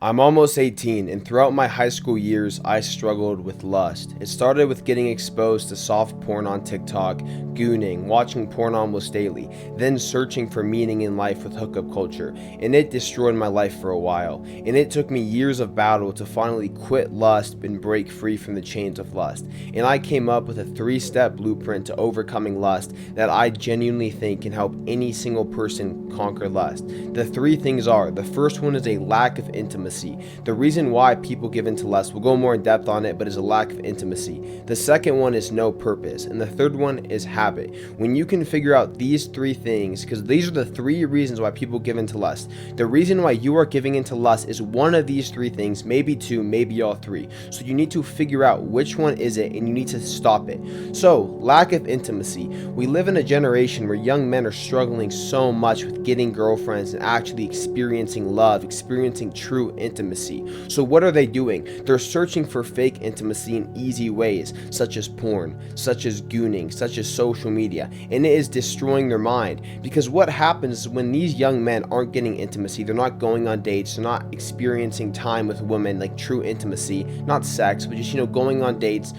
I'm almost 18, and throughout my high school years, I struggled with lust. It started with getting exposed to soft porn on TikTok, gooning, watching porn almost daily, then searching for meaning in life with hookup culture, and it destroyed my life for a while. And it took me years of battle to finally quit lust and break free from the chains of lust. And I came up with a 3-step blueprint to overcoming lust that I genuinely think can help any single person conquer lust. The 3 things are: the first one is a lack of intimacy. The reason why people give into lust, we'll go more in depth on it, but is a lack of intimacy. The second one is no purpose, and the third one is habit. When you can figure out these 3 things, because these are the 3 reasons why people give into lust. The reason why you are giving into lust is one of these 3 things, maybe 2, maybe all 3. So you need to figure out which one is it, and you need to stop it. So, lack of intimacy. We live in a generation where young men are struggling so much with getting girlfriends and actually experiencing love, experiencing true intimacy. So what are they doing? They're searching for fake intimacy in easy ways, such as porn, such as gooning, such as social media, and it is destroying their mind. Because what happens when these young men aren't getting intimacy, they're not going on dates, they're not experiencing time with women, like true intimacy, not sex, but just, going on dates,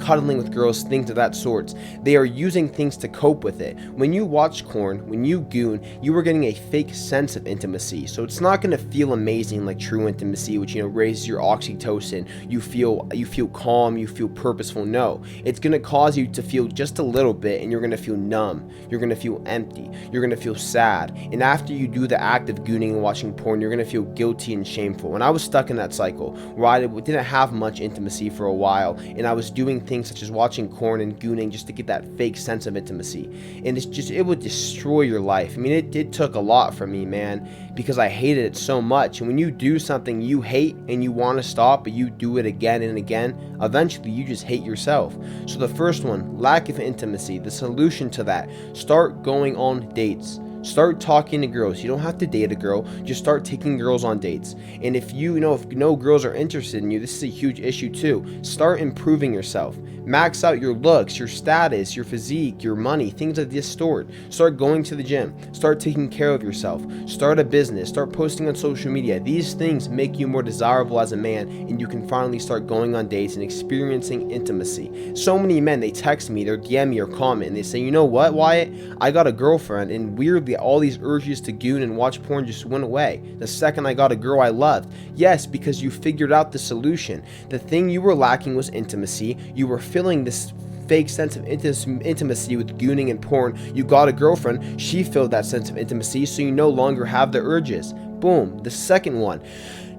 cuddling with girls, things of that sort. They are using things to cope with it. When you watch porn, when you goon, you are getting a fake sense of intimacy. So it's not going to feel amazing like true intimacy, which raises your oxytocin. You feel calm, you feel purposeful. No, it's going to cause you to feel just a little bit, and you're going to feel numb. You're going to feel empty. You're going to feel sad. And after you do the act of gooning and watching porn, you're going to feel guilty and shameful. And I was stuck in that cycle where I didn't have much intimacy for a while, and I was doing things such as watching porn and gooning just to get that fake sense of intimacy. And it would destroy your life. I mean, it took a lot from me, man, because I hated it so much. And when you do something you hate and you want to stop, but you do it again and again, eventually you just hate yourself. So the first one, lack of intimacy. The solution to that: start going on dates. Start talking to girls. You don't have to date a girl. Just start taking girls on dates. And if no girls are interested in you, this is a huge issue too. Start improving yourself. Max out your looks, your status, your physique, your money, things of this sort. Start going to the gym. Start taking care of yourself. Start a business. Start posting on social media. These things make you more desirable as a man, and you can finally start going on dates and experiencing intimacy. So many men, they text me, they DM me or comment, and they say, "You know what, Wyatt? I got a girlfriend," and weirdly, all these urges to goon and watch porn just went away the second I got a girl I loved. Yes, because you figured out the solution. The thing you were lacking was intimacy. You were feeling this fake sense of intimacy with gooning and porn. You got a girlfriend. She filled that sense of intimacy, so you no longer have the urges. Boom. The second one: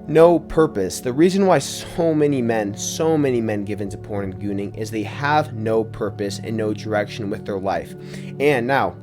no purpose. The reason why so many men give into porn and gooning is they have no purpose and no direction with their life. And now,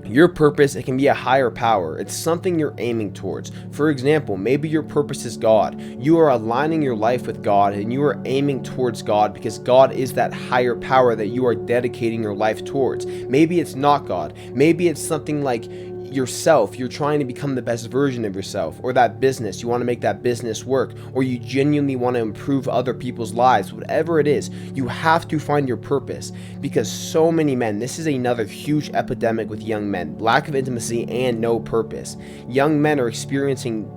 your purpose, it can be a higher power. It's something you're aiming towards. For example, maybe your purpose is God. You are aligning your life with God, and you are aiming towards God because God is that higher power that you are dedicating your life towards. Maybe it's not God. Maybe it's something like yourself. You're trying to become the best version of yourself, or that business. You want to make that business work, or you genuinely want to improve other people's lives. Whatever it is, you have to find your purpose, because so many men, this is another huge epidemic with young men: lack of intimacy and no purpose. Young men are experiencing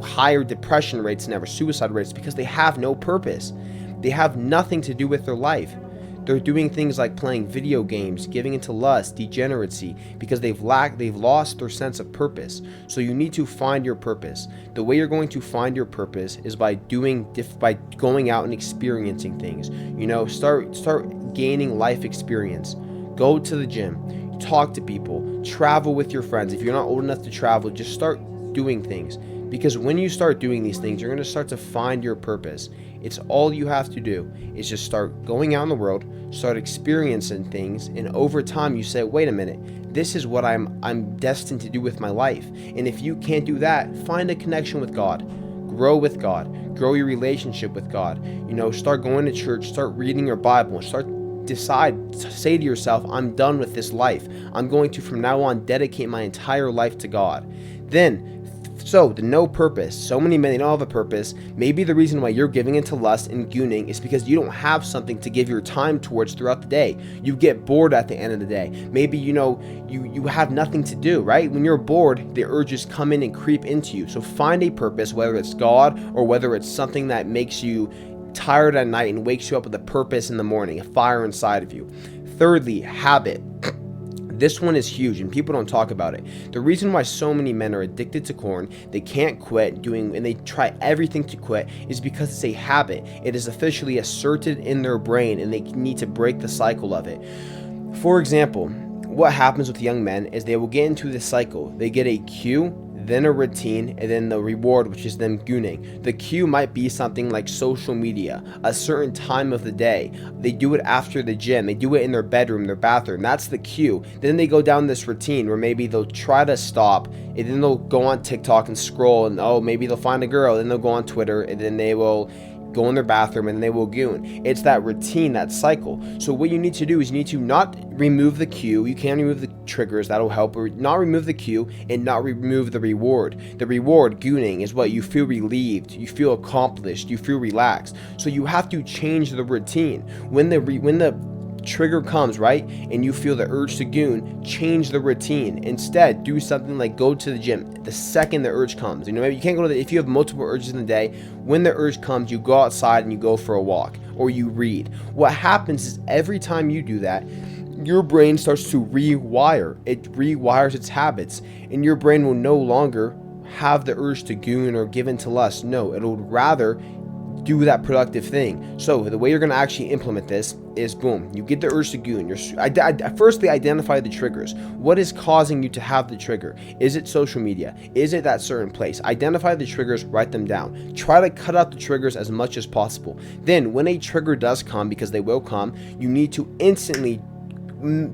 higher depression rates than ever, suicide rates, because they have no purpose. They have nothing to do with their life. They're doing things like playing video games, giving into lust, degeneracy, because they've lost their sense of purpose. So you need to find your purpose. The way you're going to find your purpose is by going out and experiencing things. Start gaining life experience. Go to the gym, talk to people, travel with your friends. If you're not old enough to travel, just start doing things. Because when you start doing these things, you're going to start to find your purpose. It's all you have to do is just start going out in the world, start experiencing things, and over time you say, wait a minute, this is what I'm destined to do with my life. And if you can't do that, find a connection with God. Grow with God. Grow your relationship with God. Start going to church, start reading your Bible, say to yourself, I'm done with this life. I'm going to from now on dedicate my entire life to God. Then So, the no purpose. So many men, they don't have a purpose. Maybe the reason why you're giving into lust and gooning is because you don't have something to give your time towards throughout the day. You get bored at the end of the day. Maybe, you have nothing to do, right? When you're bored, the urges come in and creep into you. So find a purpose, whether it's God or whether it's something that makes you tired at night and wakes you up with a purpose in the morning, a fire inside of you. Thirdly, habit. This one is huge and people don't talk about it. The reason why so many men are addicted to corn, they can't quit and they try everything to quit, is because it's a habit. It is officially asserted in their brain and they need to break the cycle of it. For example, what happens with young men is they will get into this cycle. They get a cue, then a routine, and then the reward, which is them gooning. The cue might be something like social media, a certain time of the day. They do it after the gym. They do it in their bedroom, their bathroom. That's the cue. Then they go down this routine where maybe they'll try to stop, and then they'll go on TikTok and scroll, and maybe they'll find a girl, then they'll go on Twitter, and then they will go in their bathroom and they will goon. It's that routine, that cycle. So what you need to do is you need to not remove the cue. You can remove the triggers, that'll help, or not remove the cue and not remove the reward. The reward, gooning, is what you feel relieved, you feel accomplished, you feel relaxed. So you have to change the routine. When the trigger comes, right, and you feel the urge to goon, change the routine. Instead, do something like go to the gym the second the urge comes. Maybe you can't go to if you have multiple urges in the day, when the urge comes, you go outside and you go for a walk or you read. What happens is every time you do that, your brain starts to rewire. It rewires its habits, and your brain will no longer have the urge to goon or give in to lust. No, it'll rather do that productive thing. So the way you're going to actually implement this is, boom, you get the urge to goon. Firstly, identify the triggers. What is causing you to have the trigger? Is it social media? Is it that certain place? Identify the triggers, write them down. Try to cut out the triggers as much as possible. Then when a trigger does come, because they will come, you need to instantly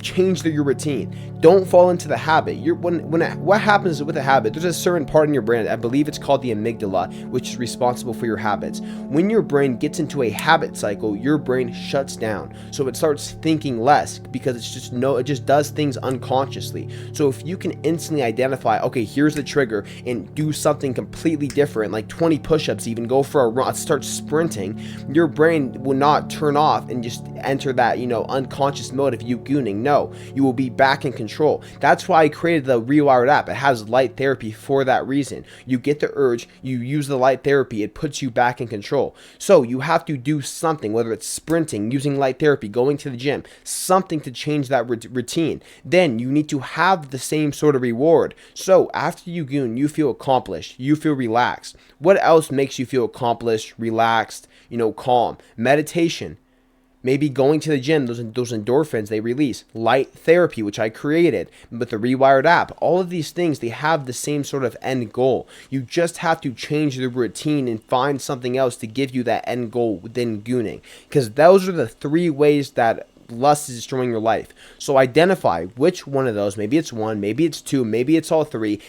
change your routine. Don't fall into the habit. What happens with a habit, there's a certain part in your brain, I believe it's called the amygdala, which is responsible for your habits. When your brain gets into a habit cycle, your brain shuts down. So it starts thinking less because it just does things unconsciously. So if you can instantly identify, okay, here's the trigger, and do something completely different, like 20 push-ups, even go for a run, start sprinting, your brain will not turn off and just enter that, unconscious mode of you gooning. No, you will be back in control. That's why I created the Rewired app. It has light therapy for that reason. You get the urge, you use the light therapy, it puts you back in control. So you have to do something, whether it's sprinting, using light therapy, going to the gym, something to change that routine. Then you need to have the same sort of reward. So after you goon, you feel accomplished, you feel relaxed. What else makes you feel accomplished, relaxed, calm? Meditation. Maybe going to the gym, those endorphins they release. Light therapy, which I created with the Rewired app. All of these things, they have the same sort of end goal. You just have to change the routine and find something else to give you that end goal within gooning. Because those are the three ways that lust is destroying your life. So identify which one of those, maybe it's one, maybe it's two, maybe it's all three,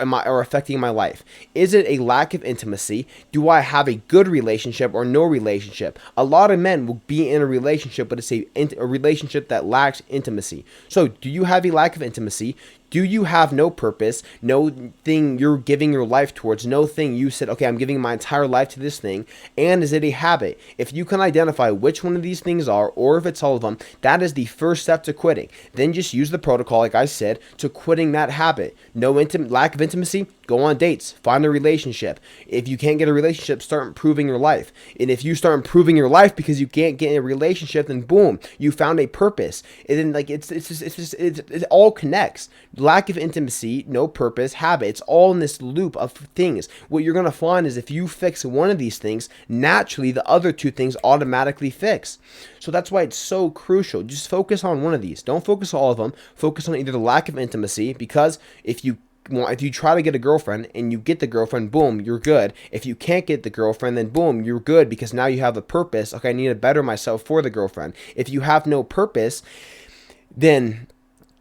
are affecting my life. Is it a lack of intimacy? Do I have a good relationship or no relationship? A lot of men will be in a relationship, but it's a relationship that lacks intimacy. So do you have a lack of intimacy? Do you have no purpose, no thing you're giving your life towards, no thing you said, okay, I'm giving my entire life to this thing? And is it a habit? If you can identify which one of these things are, or if it's all of them, that is the first step to quitting. Then just use the protocol, like I said, to quitting that habit. Lack of intimacy, go on dates, find a relationship. If you can't get a relationship, start improving your life. And if you start improving your life because you can't get in a relationship, then boom, you found a purpose. And then it all connects. Lack of intimacy, no purpose, habit. It's all in this loop of things. What you're going to find is if you fix one of these things, naturally the other two things automatically fix. So that's why it's so crucial. Just focus on one of these. Don't focus on all of them. Focus on either the lack of intimacy, because if you try to get a girlfriend and you get the girlfriend, boom, you're good. If you can't get the girlfriend, then boom, you're good, because now you have a purpose. Okay, I need to better myself for the girlfriend. If you have no purpose, then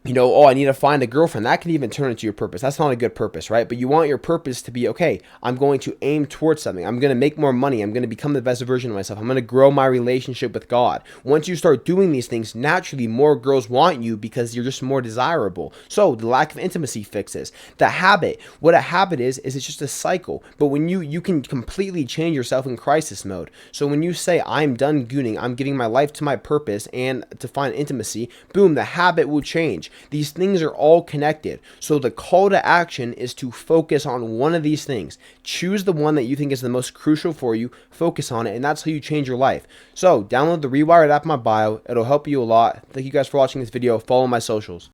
oh, I need to find a girlfriend. That can even turn into your purpose. That's not a good purpose, right? But you want your purpose to be, okay, I'm going to aim towards something. I'm going to make more money. I'm going to become the best version of myself. I'm going to grow my relationship with God. Once you start doing these things, naturally more girls want you because you're just more desirable. So the lack of intimacy fixes. The habit, what a habit is it's just a cycle. But when you can completely change yourself in crisis mode. So when you say, I'm done gooning, I'm giving my life to my purpose and to find intimacy, boom, the habit will change. These things are all connected. So the call to action is to focus on one of these things. Choose the one that you think is the most crucial for you, focus on it, and that's how you change your life. So download the Rewired app in my bio. It'll help you a lot. Thank you guys for watching this video. Follow my socials.